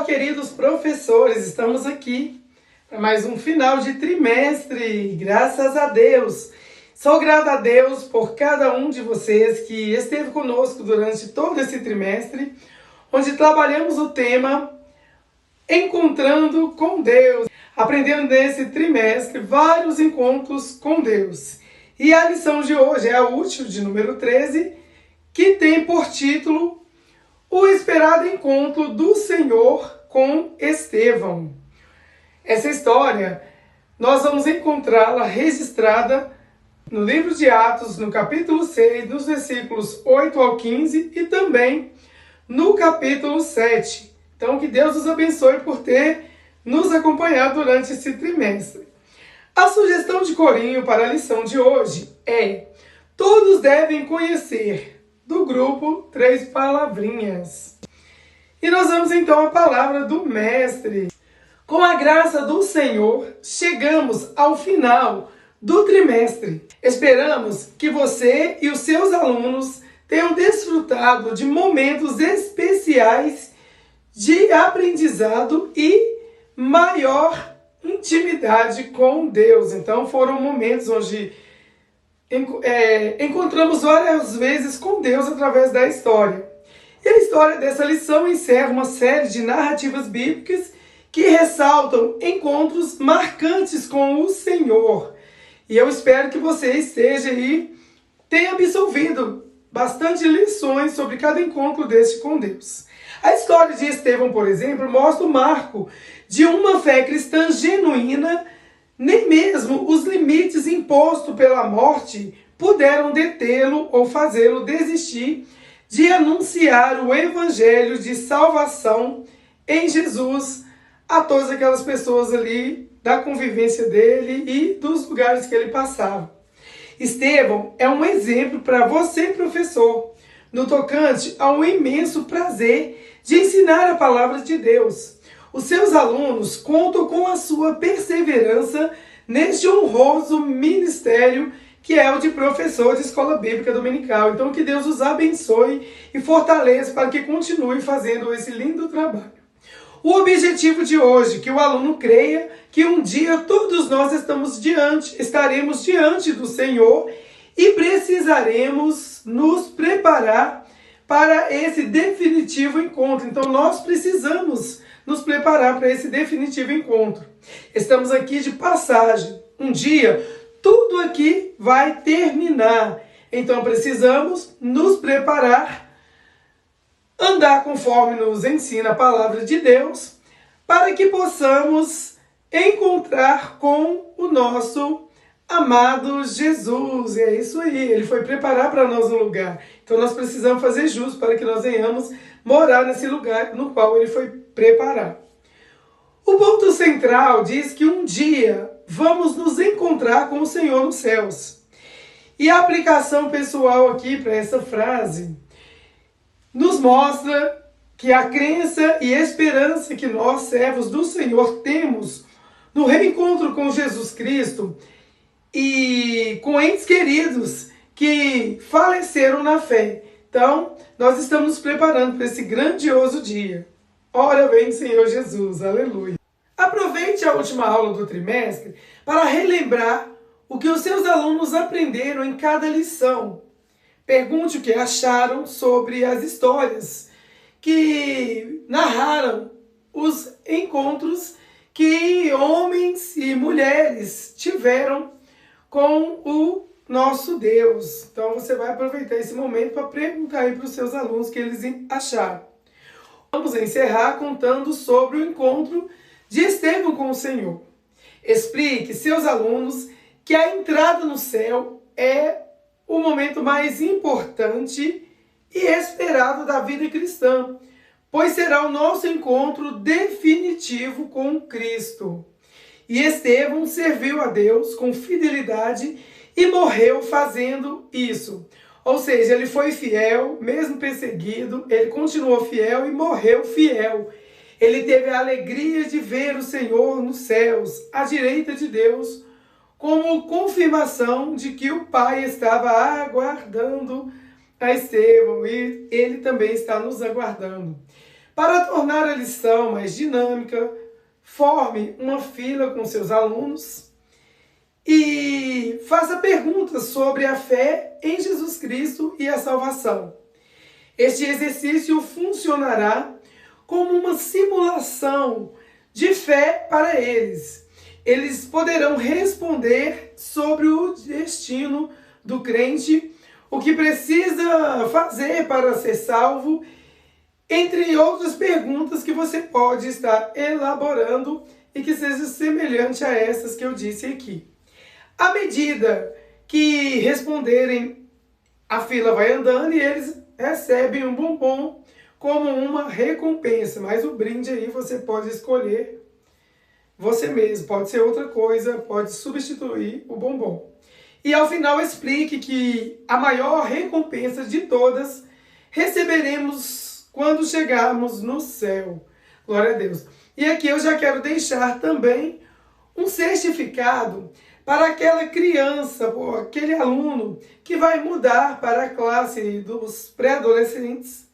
queridos professores, estamos aqui para mais um final de trimestre, graças a Deus. Sou grato a Deus por cada um de vocês que esteve conosco durante todo esse trimestre, onde trabalhamos o tema Encontrando com Deus, aprendendo nesse trimestre vários encontros com Deus. E a lição de hoje é a útil, de número 13, que tem por título O Esperado Encontro do Senhor com Estevão. Essa história, nós vamos encontrá-la registrada no livro de Atos, no capítulo 6, nos versículos 8 ao 15 e também no capítulo 7. Então, que Deus nos abençoe por ter nos acompanhado durante esse trimestre. A sugestão de corinho para a lição de hoje é: todos devem conhecer, do grupo 3 palavrinhas. E nós vamos então à palavra do mestre. Com a graça do Senhor, chegamos ao final do trimestre. Esperamos que você e os seus alunos tenham desfrutado de momentos especiais de aprendizado e maior intimidade com Deus. Então foram momentos onde encontramos várias vezes com Deus através da história. E a história dessa lição encerra uma série de narrativas bíblicas que ressaltam encontros marcantes com o Senhor. E eu espero que você esteja aí, tenha absorvido bastante lições sobre cada encontro deste com Deus. A história de Estevão, por exemplo, mostra o marco de uma fé cristã genuína. Nem mesmo os limites impostos pela morte puderam detê-lo ou fazê-lo desistir de anunciar o evangelho de salvação em Jesus a todas aquelas pessoas ali da convivência dele e dos lugares que ele passava. Estevão é um exemplo para você, professor, no tocante ao imenso prazer de ensinar a palavra de Deus. Os seus alunos contam com a sua perseverança neste honroso ministério que é o de professor de escola bíblica dominical. Então que Deus os abençoe e fortaleça para que continue fazendo esse lindo trabalho. O objetivo de hoje, que o aluno creia que um dia todos nós estaremos diante do Senhor e precisaremos nos preparar para esse definitivo encontro. Então nós precisamos nos preparar para esse definitivo encontro. Estamos aqui de passagem. Um dia tudo aqui vai terminar. Então precisamos nos preparar, andar conforme nos ensina a palavra de Deus, para que possamos encontrar com o nosso amado Jesus. E é isso aí, ele foi preparar para nós um lugar. Então nós precisamos fazer jus para que nós venhamos morar nesse lugar no qual ele foi preparar. O ponto central diz que um dia vamos nos encontrar com o Senhor nos céus. E a aplicação pessoal aqui para essa frase nos mostra que a crença e esperança que nós, servos do Senhor, temos no reencontro com Jesus Cristo e com entes queridos que faleceram na fé. Então, nós estamos nos preparando para esse grandioso dia. Ora vem, Senhor Jesus, aleluia. Aproveite a última aula do trimestre para relembrar o que os seus alunos aprenderam em cada lição. Pergunte o que acharam sobre as histórias que narraram os encontros que homens e mulheres tiveram com o nosso Deus. Então você vai aproveitar esse momento para perguntar aí para os seus alunos o que eles acharam. Vamos encerrar contando sobre o encontro de Estevão com o Senhor. Explique seus alunos que a entrada no céu é o momento mais importante e esperado da vida cristã, pois será o nosso encontro definitivo com Cristo. E Estevão serviu a Deus com fidelidade e morreu fazendo isso. Ou seja, ele foi fiel, mesmo perseguido, ele continuou fiel e morreu fiel. Ele teve a alegria de ver o Senhor nos céus, à direita de Deus, como confirmação de que o Pai estava aguardando a Estevão e ele também está nos aguardando. Para tornar a lição mais dinâmica, forme uma fila com seus alunos e faça perguntas sobre a fé em Jesus Cristo e a salvação. Este exercício funcionará como uma simulação de fé para eles. Eles poderão responder sobre o destino do crente, o que precisa fazer para ser salvo, entre outras perguntas que você pode estar elaborando e que seja semelhante a essas que eu disse aqui. À medida que responderem, a fila vai andando e eles recebem um bombom como uma recompensa, mas o brinde aí você pode escolher você mesmo, pode ser outra coisa, pode substituir o bombom. E ao final explique que a maior recompensa de todas receberemos quando chegarmos no céu. Glória a Deus. E aqui eu já quero deixar também um certificado para aquela criança, ou aquele aluno que vai mudar para a classe dos pré-adolescentes.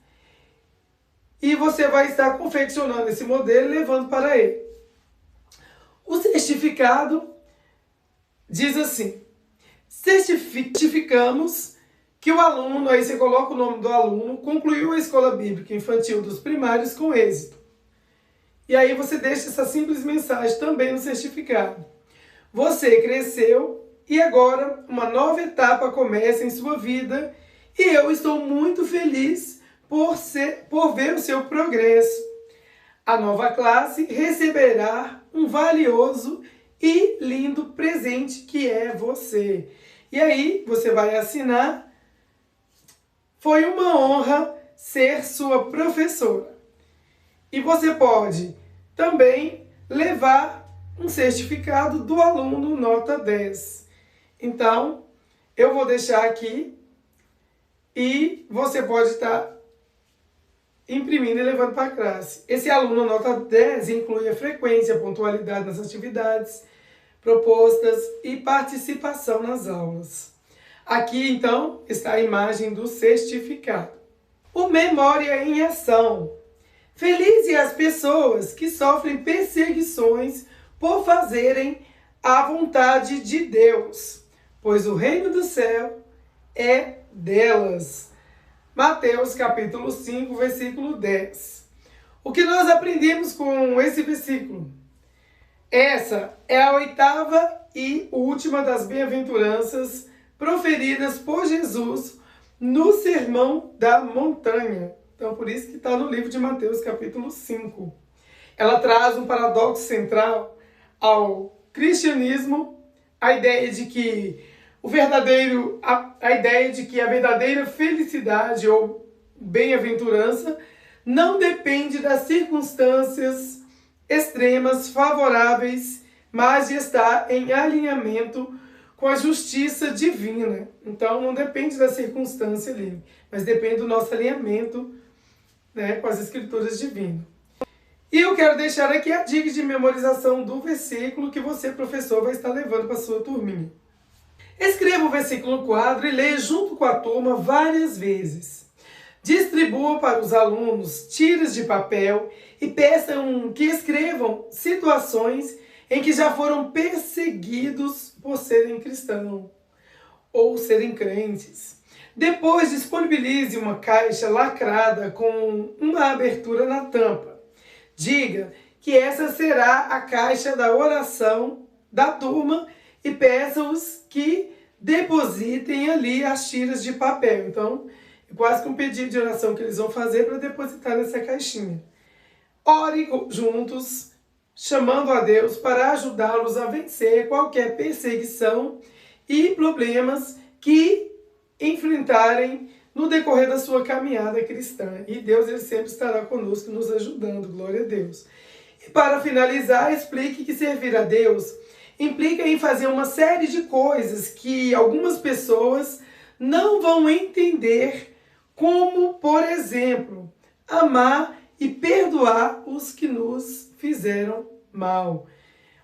E você vai estar confeccionando esse modelo e levando para ele. O certificado diz assim: certificamos que o aluno, aí você coloca o nome do aluno, concluiu a escola bíblica infantil dos primários com êxito. E aí você deixa essa simples mensagem também no certificado. Você cresceu e agora uma nova etapa começa em sua vida e eu estou muito feliz por ver o seu progresso. A nova classe receberá um valioso e lindo presente que é você. E aí você vai assinar: foi uma honra ser sua professora. E você pode também levar um certificado do aluno nota 10. Então, eu vou deixar aqui e você pode estar imprimindo e levando para a classe. Esse aluno nota 10 inclui a frequência, a pontualidade nas atividades propostas e participação nas aulas. Aqui, então, está a imagem do certificado. O Memória em Ação. Felizes as pessoas que sofrem perseguições por fazerem a vontade de Deus, pois o reino do céu é delas. Mateus capítulo 5, versículo 10. O que nós aprendemos com esse versículo? Essa é a oitava e última das bem-aventuranças proferidas por Jesus no Sermão da Montanha. Então, por isso que está no livro de Mateus, capítulo 5. Ela traz um paradoxo central ao cristianismo, a ideia de que a ideia de que a verdadeira felicidade ou bem-aventurança não depende das circunstâncias extremas favoráveis, mas de estar em alinhamento com a justiça divina. Então, não depende da circunstância ali, mas depende do nosso alinhamento, né, com as escrituras divinas. E eu quero deixar aqui a dica de memorização do versículo que você, professor, vai estar levando para a sua turminha. Escreva o versículo no quadro e leia junto com a turma várias vezes. Distribua para os alunos tiras de papel e peçam que escrevam situações em que já foram perseguidos por serem cristãos ou serem crentes. Depois, disponibilize uma caixa lacrada com uma abertura na tampa. Diga que essa será a caixa da oração da turma e peça-os que depositem ali as tiras de papel. Então, é quase que um pedido de oração que eles vão fazer para depositar nessa caixinha. Ore juntos, chamando a Deus para ajudá-los a vencer qualquer perseguição e problemas que enfrentarem no decorrer da sua caminhada cristã. E Deus, ele sempre estará conosco, nos ajudando. Glória a Deus. E para finalizar, explique que servir a Deus implica em fazer uma série de coisas que algumas pessoas não vão entender, como, por exemplo, amar e perdoar os que nos fizeram mal.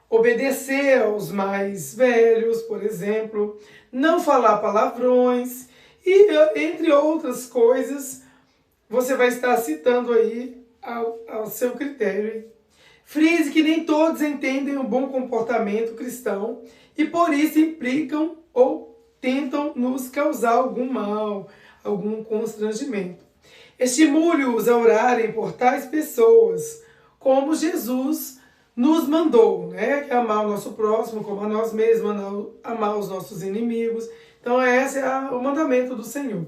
Obedecer aos mais velhos, por exemplo, não falar palavrões e, entre outras coisas, você vai estar citando aí ao seu critério. Frise que nem todos entendem o bom comportamento cristão e por isso implicam ou tentam nos causar algum mal, algum constrangimento. Estimule-os a orarem por tais pessoas, como Jesus nos mandou, né? Que é amar o nosso próximo como a nós mesmos, amar os nossos inimigos. Então esse é o mandamento do Senhor.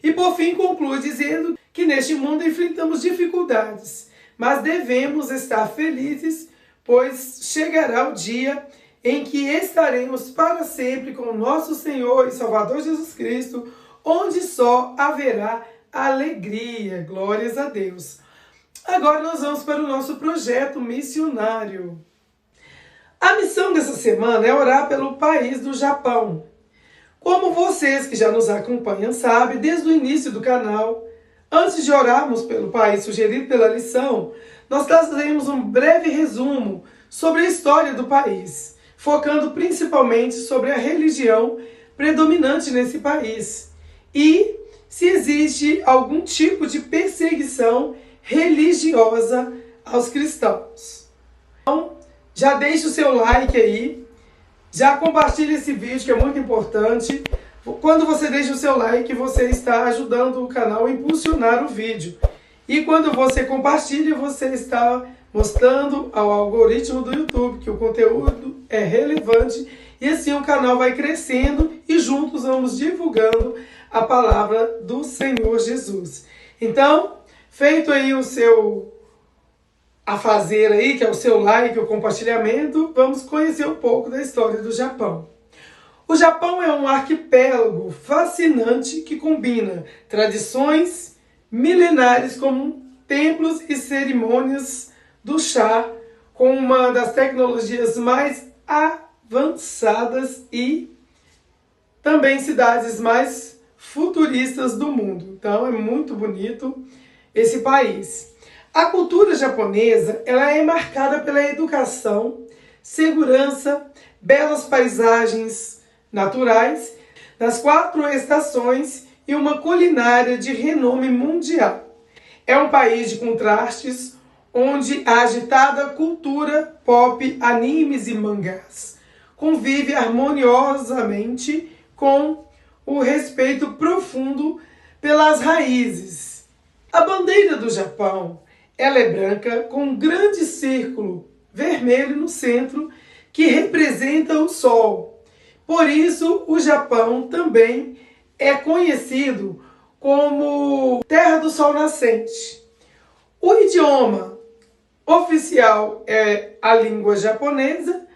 E por fim conclui dizendo que neste mundo enfrentamos dificuldades, mas devemos estar felizes, pois chegará o dia em que estaremos para sempre com o nosso Senhor e Salvador Jesus Cristo, onde só haverá alegria. Glórias a Deus. Agora nós vamos para o nosso projeto missionário. A missão dessa semana é orar pelo país do Japão. Como vocês que já nos acompanham sabem, desde o início do canal, antes de orarmos pelo país sugerido pela lição, nós trazemos um breve resumo sobre a história do país, focando principalmente sobre a religião predominante nesse país e se existe algum tipo de perseguição religiosa aos cristãos. Então, já deixa o seu like aí, já compartilha esse vídeo que é muito importante. Quando você deixa o seu like, você está ajudando o canal a impulsionar o vídeo. E quando você compartilha, você está mostrando ao algoritmo do YouTube que o conteúdo é relevante e assim o canal vai crescendo e juntos vamos divulgando a palavra do Senhor Jesus. Então, feito aí o seu afazer aí, que é o seu like, o compartilhamento, vamos conhecer um pouco da história do Japão. O Japão é um arquipélago fascinante que combina tradições milenares como templos e cerimônias do chá com uma das tecnologias mais avançadas e também cidades mais futuristas do mundo. Então é muito bonito esse país. A cultura japonesa ela é marcada pela educação, segurança, belas paisagens naturais, nas 4 estações e uma culinária de renome mundial. É um país de contrastes, onde a agitada cultura pop, animes e mangás convive harmoniosamente com o respeito profundo pelas raízes. A bandeira do Japão ela é branca com um grande círculo vermelho no centro que representa o sol. Por isso, o Japão também é conhecido como Terra do Sol Nascente. O idioma oficial é a língua japonesa.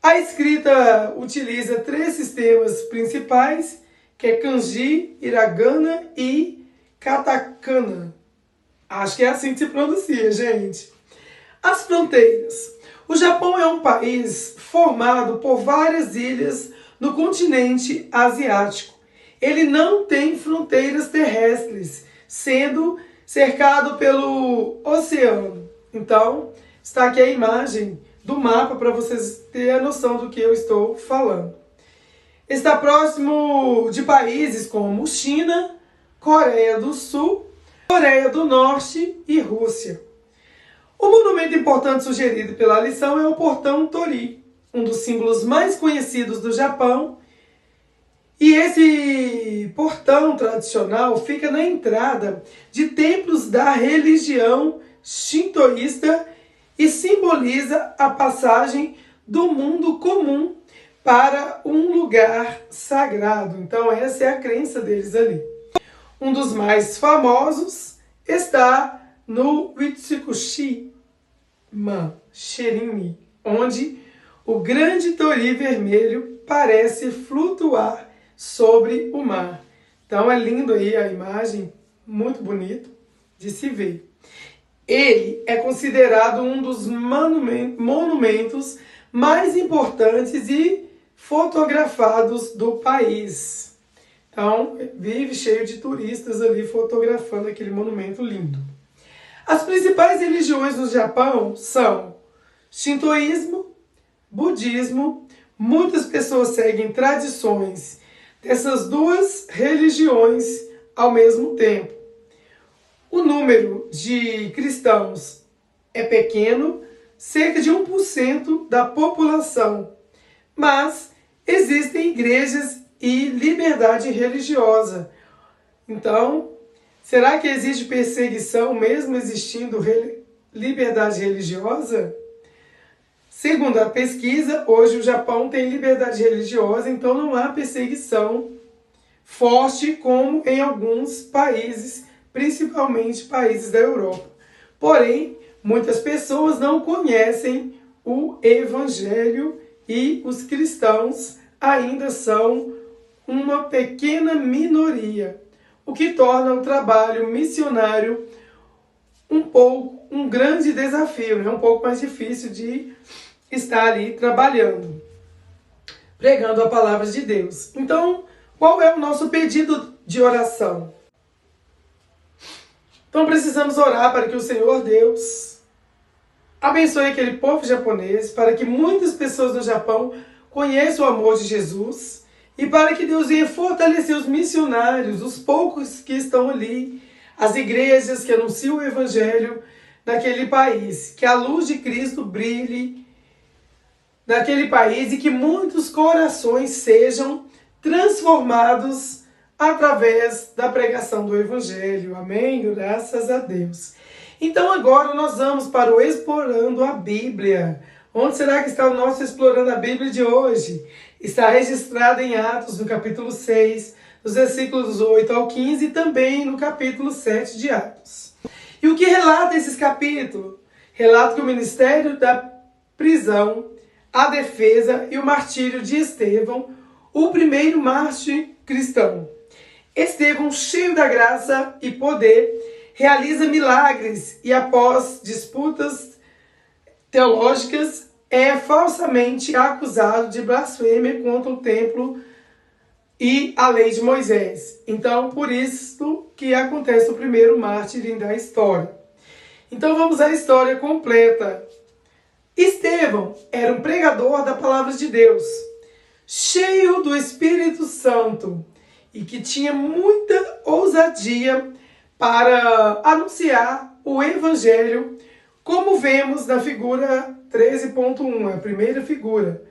A escrita utiliza 3 sistemas principais, que é kanji, hiragana e katakana. Acho que é assim que se pronuncia, gente. As fronteiras. O Japão é um país formado por várias ilhas no continente asiático. Ele não tem fronteiras terrestres, sendo cercado pelo oceano. Então, está aqui a imagem do mapa para vocês terem a noção do que eu estou falando. Está próximo de países como China, Coreia do Sul, Coreia do Norte e Rússia. O monumento importante sugerido pela lição é o Portão Torii, um dos símbolos mais conhecidos do Japão. E esse portão tradicional fica na entrada de templos da religião shintoísta e simboliza a passagem do mundo comum para um lugar sagrado. Então essa é a crença deles ali. Um dos mais famosos está no Witsukushima Sherimi, onde o grande torii vermelho parece flutuar sobre o mar. Então é lindo aí a imagem, muito bonito de se ver. Ele é considerado um dos monumentos mais importantes e fotografados do país. Então, vive cheio de turistas ali fotografando aquele monumento lindo. As principais religiões do Japão são shintoísmo, budismo. Muitas pessoas seguem tradições dessas 2 religiões ao mesmo tempo. O número de cristãos é pequeno, cerca de 1% da população, mas existem igrejas e liberdade religiosa. Então, será que existe perseguição mesmo existindo liberdade religiosa? Segundo a pesquisa, hoje o Japão tem liberdade religiosa, então não há perseguição forte como em alguns países, principalmente países da Europa. Porém, muitas pessoas não conhecem o Evangelho e os cristãos ainda são uma pequena minoria, o que torna o trabalho missionário um grande desafio, né? Um pouco mais difícil de estar ali trabalhando, pregando a palavra de Deus. Então, qual é o nosso pedido de oração? Então precisamos orar para que o Senhor Deus abençoe aquele povo japonês, para que muitas pessoas no Japão conheçam o amor de Jesus e para que Deus venha fortalecer os missionários, os poucos que estão ali, as igrejas que anunciam o Evangelho naquele país. Que a luz de Cristo brilhe naquele país e que muitos corações sejam transformados através da pregação do Evangelho. Amém? Graças a Deus. Então agora nós vamos para o Explorando a Bíblia. Onde será que está o nosso Explorando a Bíblia de hoje? Está registrado em Atos, no capítulo 6, dos versículos 8 ao 15 e também no capítulo 7 de Atos. E o que relata esses capítulos? Relata que o ministério da prisão, a defesa e o martírio de Estevão, o primeiro mártir cristão. Estevão, cheio da graça e poder, realiza milagres e, após disputas teológicas, é falsamente acusado de blasfêmia contra o templo e a lei de Moisés. Então, por isso que acontece o primeiro mártir da história. Então, vamos à história completa. Estevão era um pregador da palavra de Deus, cheio do Espírito Santo e que tinha muita ousadia para anunciar o Evangelho, como vemos na figura 13.1, a primeira figura.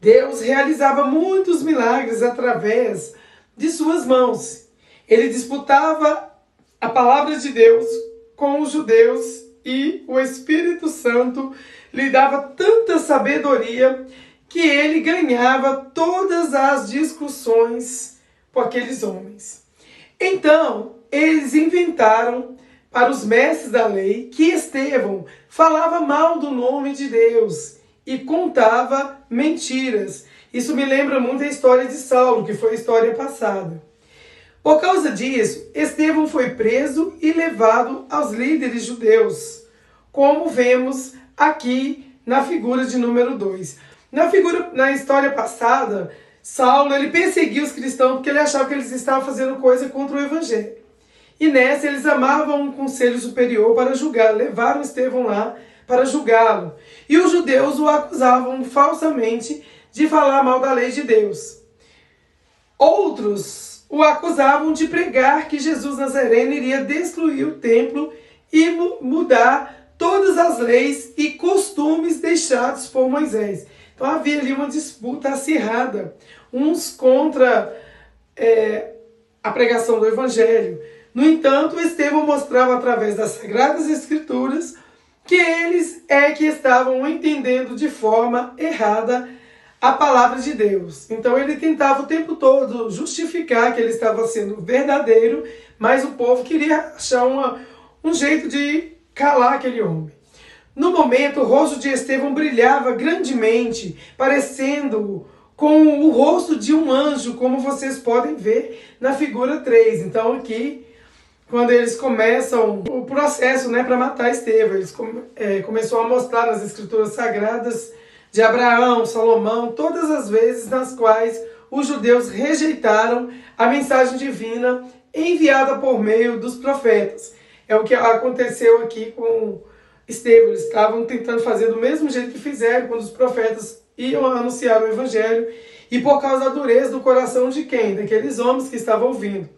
Deus realizava muitos milagres através de suas mãos. Ele disputava a palavra de Deus com os judeus e o Espírito Santo lhe dava tanta sabedoria que ele ganhava todas as discussões com aqueles homens. Então, eles inventaram para os mestres da lei que Estevão falava mal do nome de Deus e contava mentiras. Isso me lembra muito a história de Saulo, que foi a história passada. Por causa disso, Estevão foi preso e levado aos líderes judeus, como vemos aqui na figura de número 2. Na história passada, Saulo ele perseguia os cristãos porque ele achava que eles estavam fazendo coisa contra o Evangelho. E nessa eles amavam um conselho superior para julgar, levaram Estevão lá para julgá-lo. E os judeus o acusavam falsamente de falar mal da lei de Deus. Outros o acusavam de pregar que Jesus Nazareno iria destruir o templo e mudar todas as leis e costumes deixados por Moisés. Então havia ali uma disputa acirrada, uns contra a pregação do Evangelho. No entanto, Estevão mostrava através das Sagradas Escrituras que eles que estavam entendendo de forma errada a palavra de Deus. Então ele tentava o tempo todo justificar que ele estava sendo verdadeiro, mas o povo queria achar um jeito de calar aquele homem. No momento, o rosto de Estevão brilhava grandemente, parecendo com o rosto de um anjo, como vocês podem ver na figura 3. Então aqui, quando eles começam o processo para matar Estevão, eles começou a mostrar nas escrituras sagradas de Abraão, Salomão, todas as vezes nas quais os judeus rejeitaram a mensagem divina enviada por meio dos profetas. É o que aconteceu aqui com Estevão. Eles estavam tentando fazer do mesmo jeito que fizeram quando os profetas iam anunciar o Evangelho, e por causa da dureza do coração de quem? Daqueles homens que estavam ouvindo.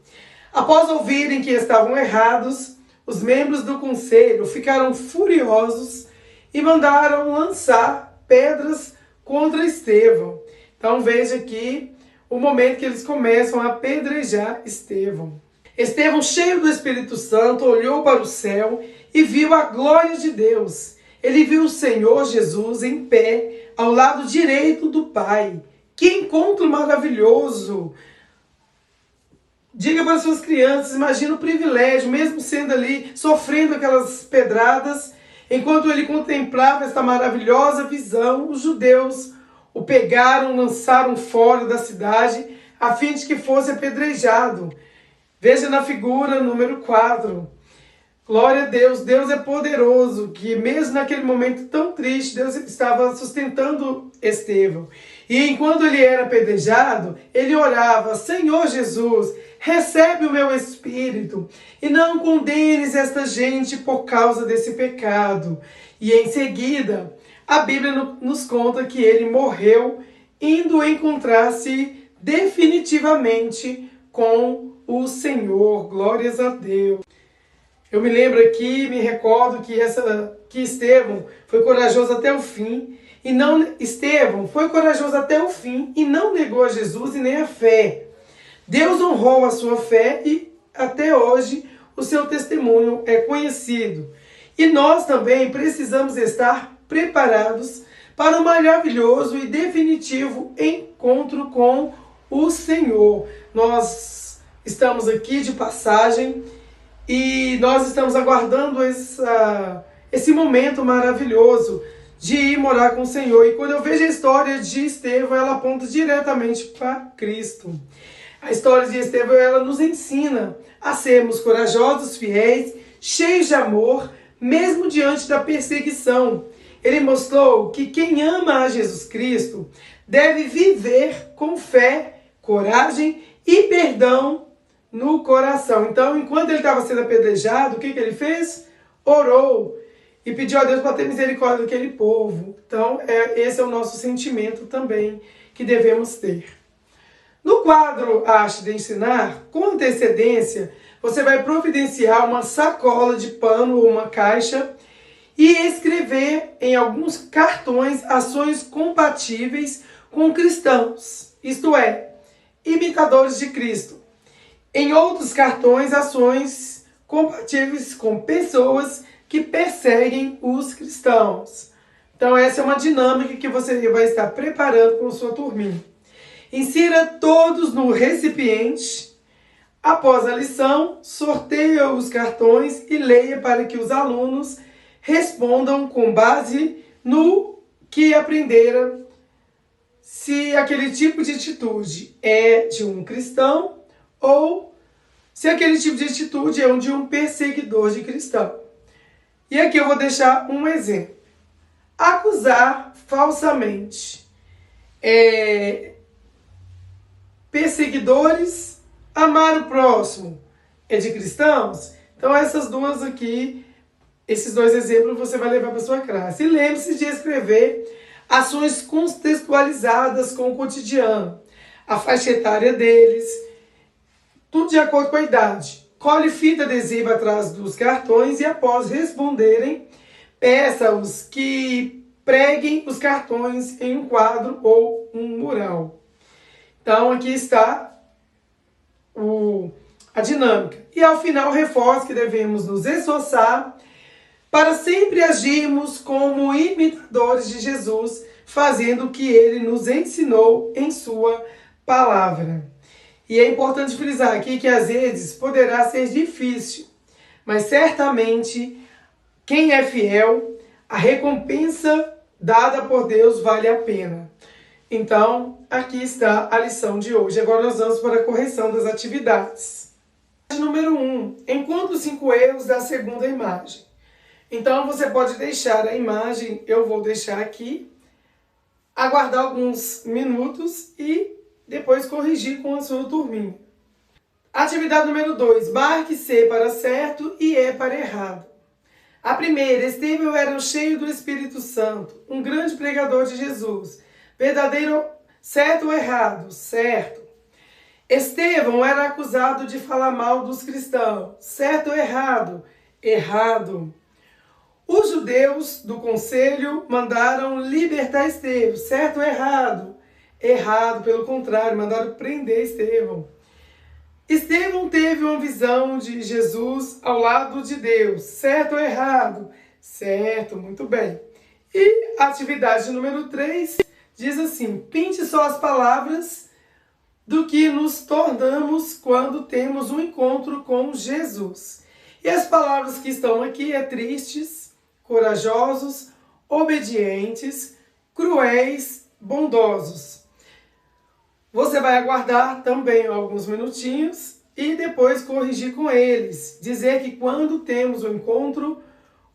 Após ouvirem que estavam errados, os membros do conselho ficaram furiosos e mandaram lançar pedras contra Estevão. Então veja aqui o momento que eles começam a apedrejar Estevão. Estevão, cheio do Espírito Santo, olhou para o céu e viu a glória de Deus. Ele viu o Senhor Jesus em pé, ao lado direito do Pai. Que encontro maravilhoso! Diga para suas crianças, imagina o privilégio, mesmo sendo ali, sofrendo aquelas pedradas, enquanto ele contemplava esta maravilhosa visão, os judeus o pegaram, lançaram fora da cidade, a fim de que fosse apedrejado. Veja na figura número 4. Glória a Deus, Deus é poderoso, que mesmo naquele momento tão triste, Deus estava sustentando Estevão. E enquanto ele era apedrejado, ele orava, Senhor Jesus, recebe o meu espírito e não condenes esta gente por causa desse pecado. E em seguida, a Bíblia nos conta que ele morreu indo encontrar-se definitivamente com o Senhor. Glórias a Deus. Eu me lembro aqui, me recordo que Estevão foi corajoso até o fim. Estevão foi corajoso até o fim e não negou a Jesus e nem a fé. Deus honrou a sua fé e até hoje o seu testemunho é conhecido. E nós também precisamos estar preparados para um maravilhoso e definitivo encontro com o Senhor. Nós estamos aqui de passagem e nós estamos aguardando esse momento maravilhoso de ir morar com o Senhor. E quando eu vejo a história de Estevão, ela aponta diretamente para Cristo. A história de Estevão, ela nos ensina a sermos corajosos, fiéis, cheios de amor, mesmo diante da perseguição. Ele mostrou que quem ama a Jesus Cristo deve viver com fé, coragem e perdão no coração. Então, enquanto ele estava sendo apedrejado, o que ele fez? Orou e pediu a Deus para ter misericórdia daquele povo. Então, esse é o nosso sentimento também que devemos ter. No quadro Arte de Ensinar, com antecedência, você vai providenciar uma sacola de pano ou uma caixa e escrever em alguns cartões ações compatíveis com cristãos, isto é, imitadores de Cristo. Em outros cartões, ações compatíveis com pessoas que perseguem os cristãos. Então essa é uma dinâmica que você vai estar preparando com sua turminha. Insira todos no recipiente. Após a lição, sorteie os cartões e leia para que os alunos respondam com base no que aprenderam se aquele tipo de atitude é de um cristão ou se aquele tipo de atitude é de um perseguidor de cristão. E aqui eu vou deixar um exemplo. Acusar falsamente perseguidores, amar o próximo é de cristãos? Então esses dois exemplos você vai levar para sua classe. E lembre-se de escrever ações contextualizadas com o cotidiano, a faixa etária deles, tudo de acordo com a idade. Cole fita adesiva atrás dos cartões e após responderem, peça-os que preguem os cartões em um quadro ou um mural. Então aqui está a dinâmica. E ao final reforça que devemos nos esforçar para sempre agirmos como imitadores de Jesus, fazendo o que ele nos ensinou em sua palavra. E é importante frisar aqui que às vezes poderá ser difícil, mas certamente quem é fiel, a recompensa dada por Deus vale a pena. Então, aqui está a lição de hoje. Agora nós vamos para a correção das atividades. Número 1. Encontre os 5 erros da segunda imagem. Então, você pode deixar a imagem, eu vou deixar aqui, aguardar alguns minutos e depois corrigir com a sua turminha. Atividade número 2. Marque C para certo e E para errado. A primeira, Estevão era cheio do Espírito Santo, um grande pregador de Jesus. Verdadeiro, certo ou errado? Certo. Estevão era acusado de falar mal dos cristãos. Certo ou errado? Errado. Os judeus do conselho mandaram libertar Estevão. Certo ou errado? Errado, pelo contrário, mandaram prender Estevão. Estevão teve uma visão de Jesus ao lado de Deus. Certo ou errado? Certo, muito bem. E a atividade número 3 diz assim: pinte só as palavras do que nos tornamos quando temos um encontro com Jesus. E as palavras que estão aqui é tristes, corajosos, obedientes, cruéis, bondosos. Você vai aguardar também alguns minutinhos e depois corrigir com eles. Dizer que quando temos um encontro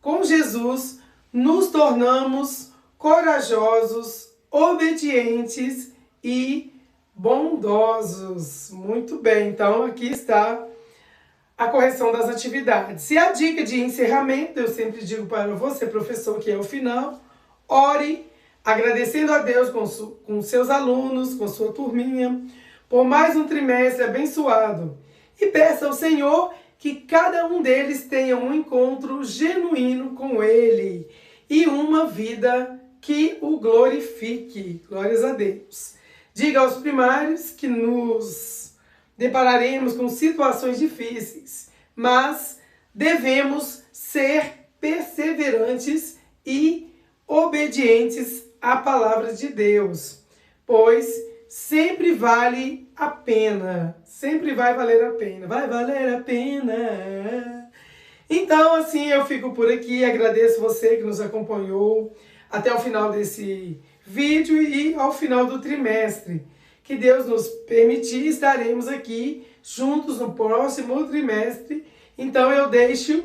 com Jesus, nos tornamos corajosos, obedientes e bondosos. Muito bem, então aqui está a correção das atividades. E a dica de encerramento, eu sempre digo para você, professor, que é o final: ore, agradecendo a Deus com seus alunos, com sua turminha, por mais um trimestre abençoado. E peça ao Senhor que cada um deles tenha um encontro genuíno com Ele e uma vida que o glorifique. Glórias a Deus. Diga aos primários que nos depararemos com situações difíceis, mas devemos ser perseverantes e obedientes à palavra de Deus, pois sempre vale a pena, sempre vai valer a pena, vai valer a pena. Então, assim, eu fico por aqui, agradeço você que nos acompanhou até o final desse vídeo e ao final do trimestre. Que Deus nos permitir, estaremos aqui juntos no próximo trimestre. Então eu deixo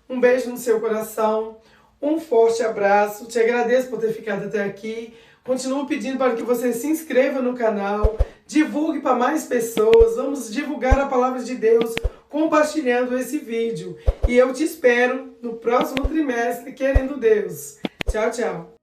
um beijo no seu coração, um forte abraço, te agradeço por ter ficado até aqui. Continuo pedindo para que você se inscreva no canal, divulgue para mais pessoas, vamos divulgar a palavra de Deus compartilhando esse vídeo. E eu te espero no próximo trimestre, querendo Deus. Tchau, tchau.